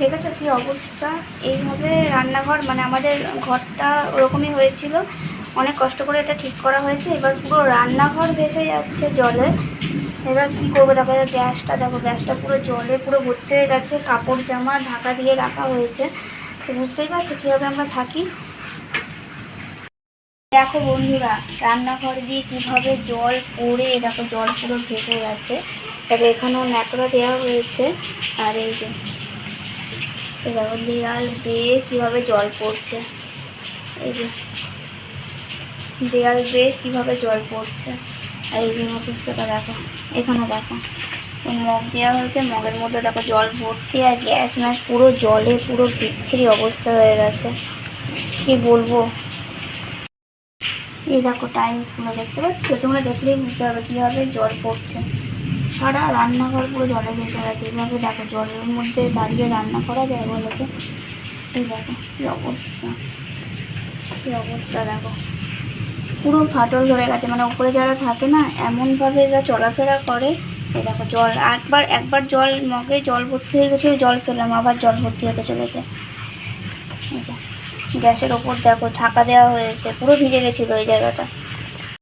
দেখেছো কি অবস্থা? এইভাবে রান্নাঘর মানে আমাদের ঘরটা ওরকমই হয়েছিল, অনেক কষ্ট করে এটা ঠিক করা হয়েছে। এবার পুরো রান্নাঘর ভেসে যাচ্ছে জলে। এবার কি করবো? দেখো গ্যাসটা, দেখো গ্যাসটা পুরো জলে পুরো ভর্তি হয়ে গেছে, কাপড় জামা ঢাকা দিয়ে রাখা হয়েছে। তো বুঝতেই পারছো কীভাবে আমরা থাকি। দেখো বন্ধুরা, রান্নাঘর দিয়ে কীভাবে জল পড়ে, দেখো জল পুরো ভেসে গেছে। তবে এখানেও ন্যাকড়া দেওয়া হয়েছে। আর এই যে দেখো দেয়াল বেয়ে কীভাবে জল পড়ছে, এই যে দেয়াল বেয়ে কীভাবে জল পড়ছে। আর এই যে মফিসটা দেখো, এখানে দেখো মগ দেওয়া হয়েছে, মগের মধ্যে দেখো জল ভর্তি। আর গ্যাস ম্যাস পুরো জলে পুরো বিচ্ছিরি অবস্থা হয়ে গেছে, কি বলবো। এই দেখো টাইলসগুলো দেখতে পাচ্ছ, তোমরা দেখলেই বুঝতে পারবে কীভাবে জল পড়ছে। সারা রান্নাঘর পুরো জলে ভেসে গেছে। এইভাবে দেখো জলের মধ্যে দাঁড়িয়ে রান্না করা যায় বলো তো? এই দেখো কী অবস্থা, কী অবস্থা দেখো, পুরো ফাটল ধরে গেছে। মানে উপরে যারা থাকে না, এমনভাবে এরা চলাফেরা করে। এই দেখো জল, একবার জল মগে জল ভর্তি হয়ে গেছিলো, জল ফেললাম, আবার জল ভর্তি হতে চলেছে। গ্যাসের ওপর দেখো ঢাকা দেওয়া হয়েছে, পুরো ভিজে গেছিলো ওই জায়গাটা।